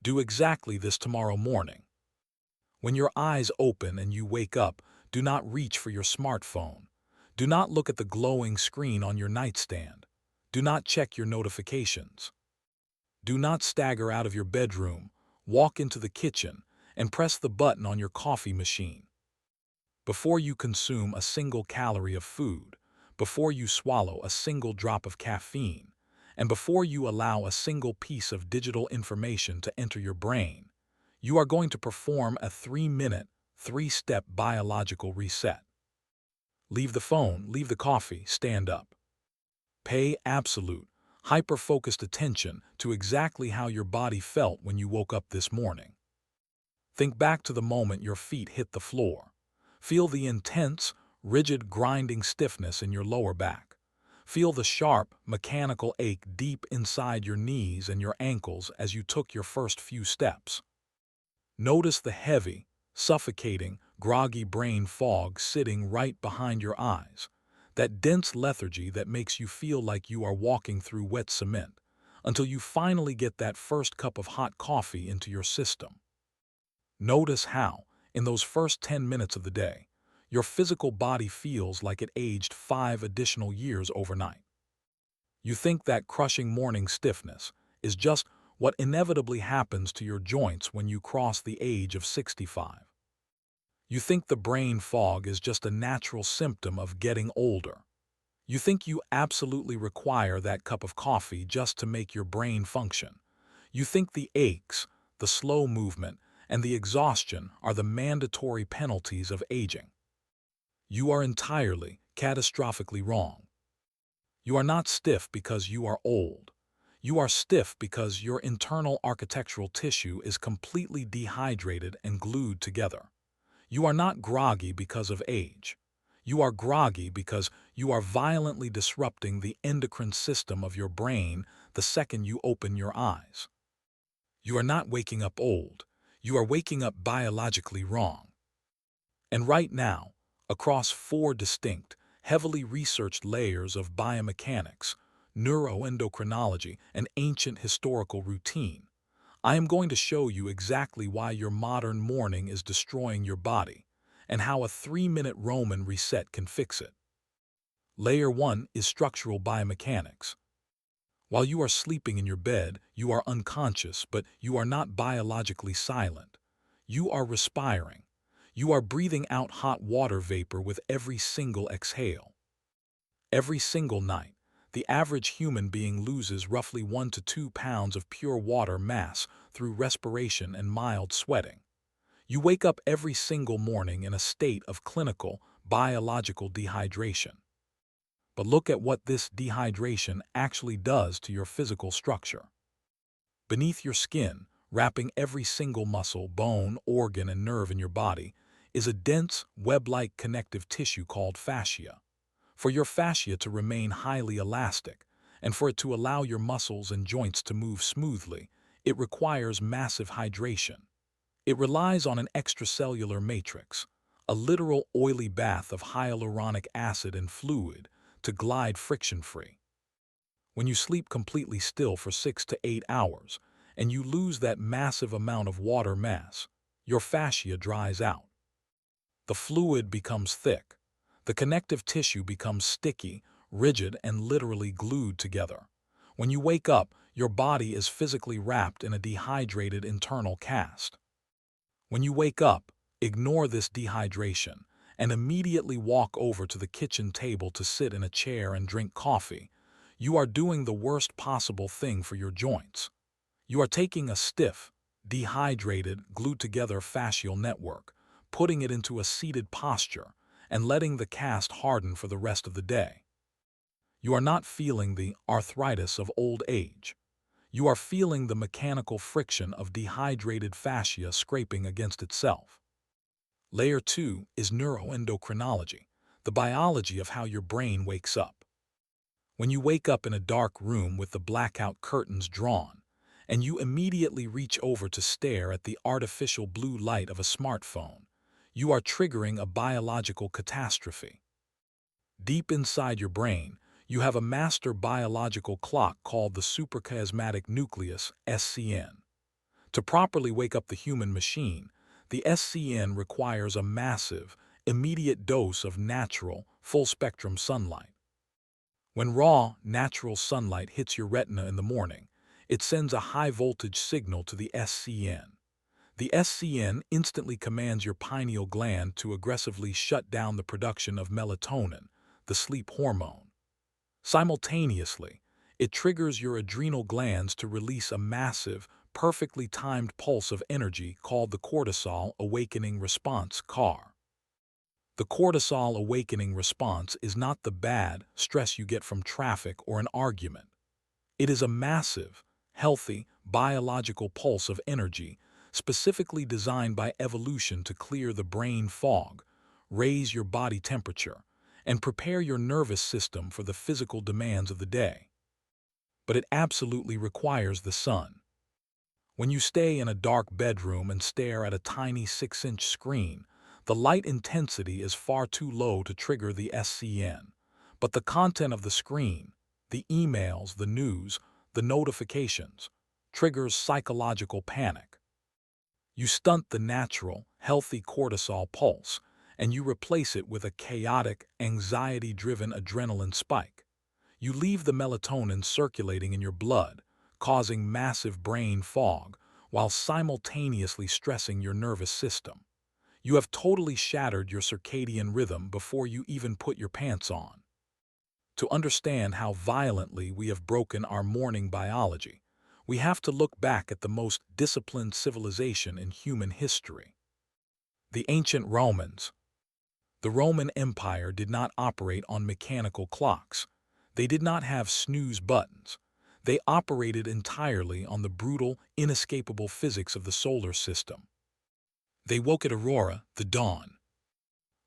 Do exactly this tomorrow morning. When your eyes open and you wake up, do not reach for your smartphone. Do not look at the glowing screen on your nightstand. Do not check your notifications. Do not stagger out of your bedroom, walk into the kitchen, and press the button on your coffee machine. Before you consume a single calorie of food, before you swallow a single drop of caffeine, and before you allow a single piece of digital information to enter your brain, you are going to perform a 3-minute, 3-step biological reset. Leave the phone, leave the coffee, stand up. Pay absolute, hyper-focused attention to exactly how your body felt when you woke up this morning. Think back to the moment your feet hit the floor. Feel the intense, rigid, grinding stiffness in your lower back. Feel the sharp, mechanical ache deep inside your knees and your ankles as you took your first few steps. Notice the heavy, suffocating, groggy brain fog sitting right behind your eyes, that dense lethargy that makes you feel like you are walking through wet cement, until you finally get that first cup of hot coffee into your system. Notice how, in those first 10 minutes of the day, your physical body feels like it aged 5 additional years overnight. You think that crushing morning stiffness is just what inevitably happens to your joints when you cross the age of 65. You think the brain fog is just a natural symptom of getting older. You think you absolutely require that cup of coffee just to make your brain function. You think the aches, the slow movement, and the exhaustion are the mandatory penalties of aging. You are entirely, catastrophically wrong. You are not stiff because you are old. You are stiff because your internal architectural tissue is completely dehydrated and glued together. You are not groggy because of age. You are groggy because you are violently disrupting the endocrine system of your brain the second you open your eyes. You are not waking up old. You are waking up biologically wrong. And right now, across 4 distinct, heavily researched layers of biomechanics, neuroendocrinology, and ancient historical routine, I am going to show you exactly why your modern morning is destroying your body, and how a 3-minute Roman reset can fix it. Layer 1 is structural biomechanics. While you are sleeping in your bed, you are unconscious, but you are not biologically silent. You are respiring. You are breathing out hot water vapor with every single exhale. Every single night, the average human being loses roughly 1 to 2 pounds of pure water mass through respiration and mild sweating. You wake up every single morning in a state of clinical, biological dehydration. But look at what this dehydration actually does to your physical structure. Beneath your skin, wrapping every single muscle, bone, organ, and nerve in your body, is a dense, web-like connective tissue called fascia. For your fascia to remain highly elastic, and for it to allow your muscles and joints to move smoothly, it requires massive hydration. It relies on an extracellular matrix, a literal oily bath of hyaluronic acid and fluid, to glide friction-free. When you sleep completely still for 6 to 8 hours, and you lose that massive amount of water mass, your fascia dries out. The fluid becomes thick. The connective tissue becomes sticky, rigid, and literally glued together. When you wake up, your body is physically wrapped in a dehydrated internal cast. When you wake up, ignore this dehydration and immediately walk over to the kitchen table to sit in a chair and drink coffee. You are doing the worst possible thing for your joints. You are taking a stiff, dehydrated, glued-together fascial network, putting it into a seated posture, and letting the cast harden for the rest of the day. You are not feeling the arthritis of old age. You are feeling the mechanical friction of dehydrated fascia scraping against itself. Layer 2 is neuroendocrinology, the biology of how your brain wakes up. When you wake up in a dark room with the blackout curtains drawn, and you immediately reach over to stare at the artificial blue light of a smartphone, you are triggering a biological catastrophe. Deep inside your brain, you have a master biological clock called the suprachiasmatic nucleus, SCN. To properly wake up the human machine, the SCN requires a massive, immediate dose of natural, full-spectrum sunlight. When raw, natural sunlight hits your retina in the morning, it sends a high-voltage signal to the SCN. The SCN instantly commands your pineal gland to aggressively shut down the production of melatonin, the sleep hormone. Simultaneously, it triggers your adrenal glands to release a massive, perfectly timed pulse of energy called the cortisol awakening response (CAR). The cortisol awakening response is not the bad stress you get from traffic or an argument. It is a massive, healthy, biological pulse of energy specifically designed by evolution to clear the brain fog, raise your body temperature, and prepare your nervous system for the physical demands of the day. But it absolutely requires the sun. When you stay in a dark bedroom and stare at a tiny 6-inch screen, the light intensity is far too low to trigger the SCN. But the content of the screen, the emails, the news, the notifications, triggers psychological panic. You stunt the natural, healthy cortisol pulse, and you replace it with a chaotic, anxiety-driven adrenaline spike. You leave the melatonin circulating in your blood, causing massive brain fog, while simultaneously stressing your nervous system. You have totally shattered your circadian rhythm before you even put your pants on. To understand how violently we have broken our morning biology, we have to look back at the most disciplined civilization in human history. The ancient Romans. The Roman Empire did not operate on mechanical clocks. They did not have snooze buttons. They operated entirely on the brutal, inescapable physics of the solar system. They woke at aurora, the dawn.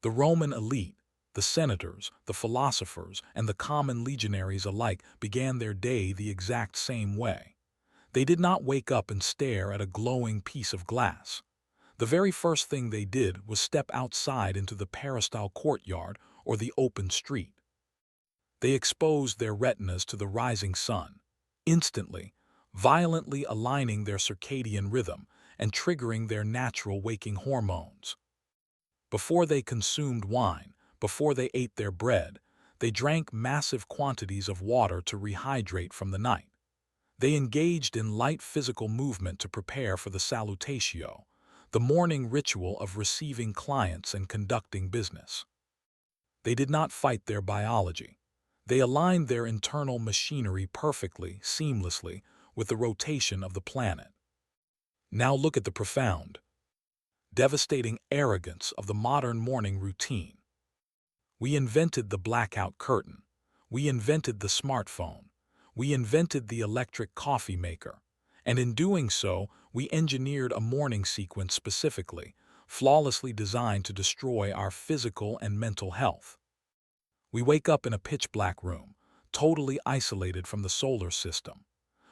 The Roman elite, the senators, the philosophers, and the common legionaries alike began their day the exact same way. They did not wake up and stare at a glowing piece of glass. The very first thing they did was step outside into the peristyle courtyard or the open street. They exposed their retinas to the rising sun, instantly, violently aligning their circadian rhythm and triggering their natural waking hormones. Before they consumed wine, before they ate their bread, they drank massive quantities of water to rehydrate from the night. They engaged in light physical movement to prepare for the salutatio, the morning ritual of receiving clients and conducting business. They did not fight their biology. They aligned their internal machinery perfectly, seamlessly, with the rotation of the planet. Now look at the profound, devastating arrogance of the modern morning routine. We invented the blackout curtain. We invented the smartphone. We invented the electric coffee maker. And in doing so, we engineered a morning sequence specifically, flawlessly designed to destroy our physical and mental health. We wake up in a pitch-black room, totally isolated from the solar system.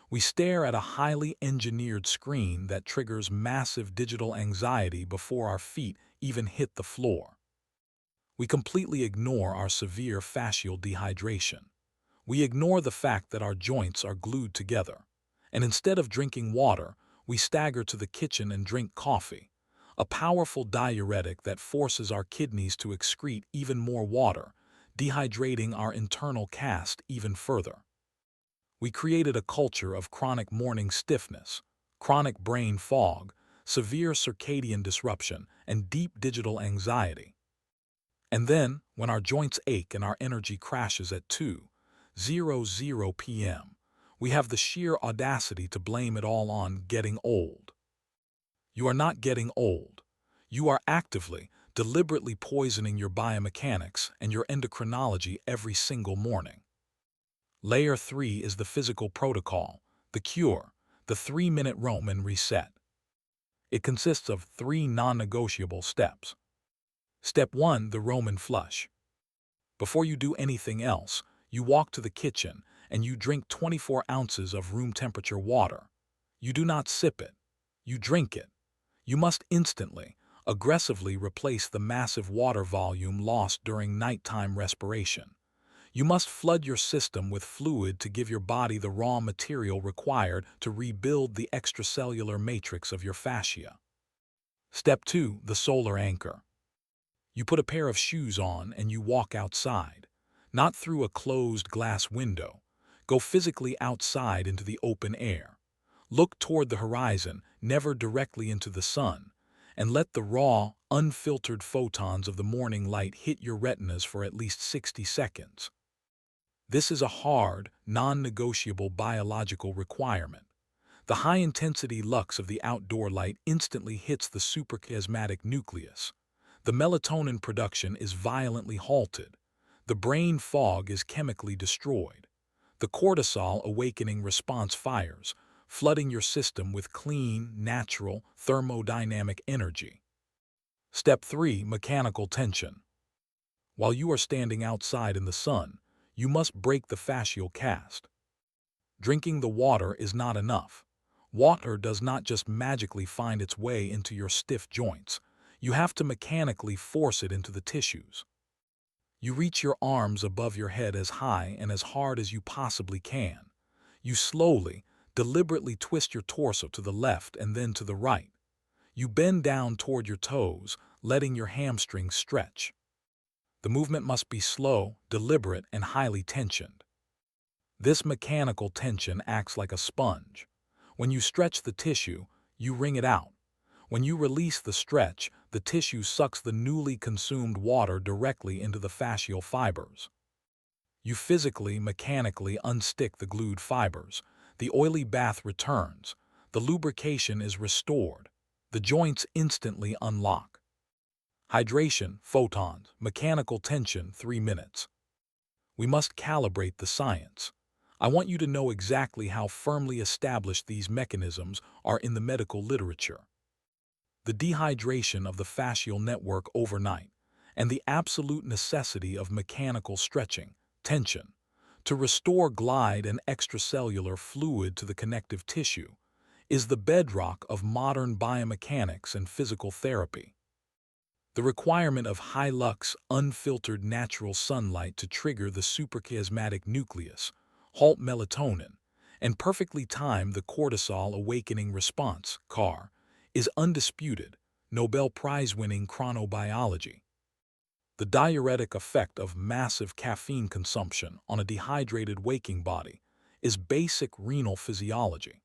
We stare at a highly engineered screen that triggers massive digital anxiety before our feet even hit the floor. We completely ignore our severe fascial dehydration. We ignore the fact that our joints are glued together. And instead of drinking water, we stagger to the kitchen and drink coffee, a powerful diuretic that forces our kidneys to excrete even more water, dehydrating our internal cast even further. We created a culture of chronic morning stiffness, chronic brain fog, severe circadian disruption, and deep digital anxiety. And then, when our joints ache and our energy crashes at 2:00 p.m., we have the sheer audacity to blame it all on getting old. You are not getting old. You are actively, deliberately poisoning your biomechanics and your endocrinology every single morning. Layer 3 is the physical protocol, the cure, the 3-minute Roman reset. It consists of 3 non-negotiable steps. Step 1, the Roman flush. Before you do anything else, you walk to the kitchen and you drink 24 ounces of room temperature water. You do not sip it. You drink it. You must instantly, aggressively replace the massive water volume lost during nighttime respiration. You must flood your system with fluid to give your body the raw material required to rebuild the extracellular matrix of your fascia. Step 2. The solar anchor. You put a pair of shoes on and you walk outside, not through a closed glass window. Go physically outside into the open air. Look toward the horizon, never directly into the sun, and let the raw, unfiltered photons of the morning light hit your retinas for at least 60 seconds. This is a hard, non-negotiable biological requirement. The high-intensity lux of the outdoor light instantly hits the suprachiasmatic nucleus. The melatonin production is violently halted. The brain fog is chemically destroyed. The cortisol awakening response fires, flooding your system with clean, natural, thermodynamic energy. Step 3. Mechanical tension. While you are standing outside in the sun, you must break the fascial cast. Drinking the water is not enough. Water does not just magically find its way into your stiff joints. You have to mechanically force it into the tissues. You reach your arms above your head as high and as hard as you possibly can. You slowly, deliberately twist your torso to the left and then to the right. You bend down toward your toes, letting your hamstrings stretch. The movement must be slow, deliberate, and highly tensioned. This mechanical tension acts like a sponge. When you stretch the tissue, you wring it out. When you release the stretch, the tissue sucks the newly consumed water directly into the fascial fibers. You physically, mechanically unstick the glued fibers. The oily bath returns. The lubrication is restored. The joints instantly unlock. Hydration, photons, mechanical tension, 3 minutes. We must calibrate the science. I want you to know exactly how firmly established these mechanisms are in the medical literature. The dehydration of the fascial network overnight, and the absolute necessity of mechanical stretching, tension, to restore glide and extracellular fluid to the connective tissue, is the bedrock of modern biomechanics and physical therapy. The requirement of high-lux, unfiltered natural sunlight to trigger the suprachiasmatic nucleus, halt melatonin, and perfectly time the cortisol awakening response, CAR, is undisputed, Nobel Prize-winning chronobiology. The diuretic effect of massive caffeine consumption on a dehydrated waking body is basic renal physiology.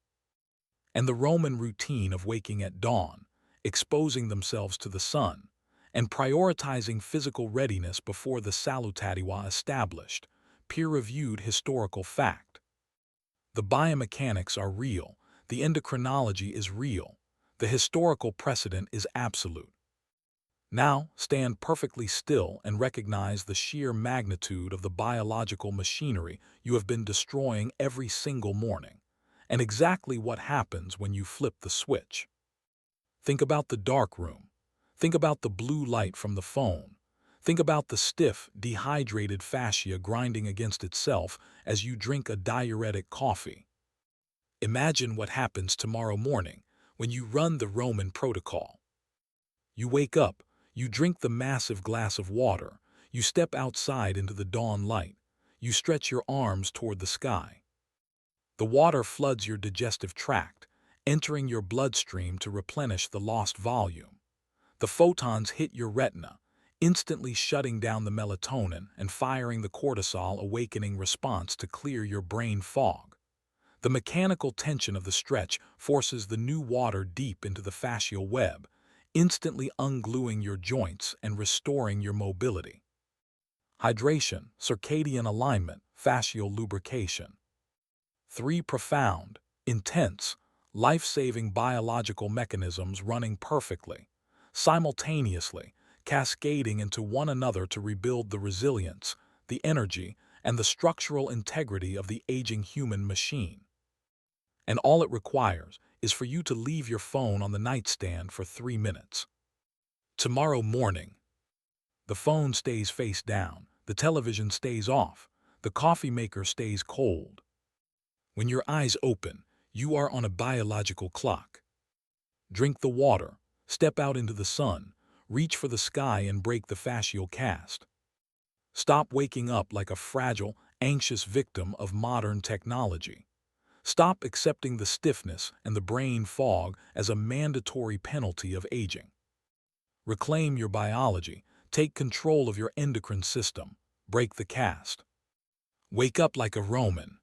And the Roman routine of waking at dawn, exposing themselves to the sun, and prioritizing physical readiness before the salutatiwa established, peer-reviewed historical fact. The biomechanics are real, the endocrinology is real, the historical precedent is absolute. Now, stand perfectly still and recognize the sheer magnitude of the biological machinery you have been destroying every single morning, and exactly what happens when you flip the switch. Think about the dark room. Think about the blue light from the phone. Think about the stiff, dehydrated fascia grinding against itself as you drink a diuretic coffee. Imagine what happens tomorrow morning when you run the Roman protocol. You wake up, you drink the massive glass of water, you step outside into the dawn light, you stretch your arms toward the sky. The water floods your digestive tract, entering your bloodstream to replenish the lost volume. The photons hit your retina, instantly shutting down the melatonin and firing the cortisol awakening response to clear your brain fog. The mechanical tension of the stretch forces the new water deep into the fascial web, instantly ungluing your joints and restoring your mobility. Hydration, circadian alignment, fascial lubrication. 3 profound, intense, life-saving biological mechanisms running perfectly, simultaneously, cascading into one another to rebuild the resilience, the energy, and the structural integrity of the aging human machine. And all it requires is for you to leave your phone on the nightstand for 3 minutes. Tomorrow morning, the phone stays face down, the television stays off, the coffee maker stays cold. When your eyes open, you are on a biological clock. Drink the water, step out into the sun, reach for the sky and break the fascial cast. Stop waking up like a fragile, anxious victim of modern technology. Stop accepting the stiffness and the brain fog as a mandatory penalty of aging. Reclaim your biology. Take control of your endocrine system. Break the cast. Wake up like a Roman.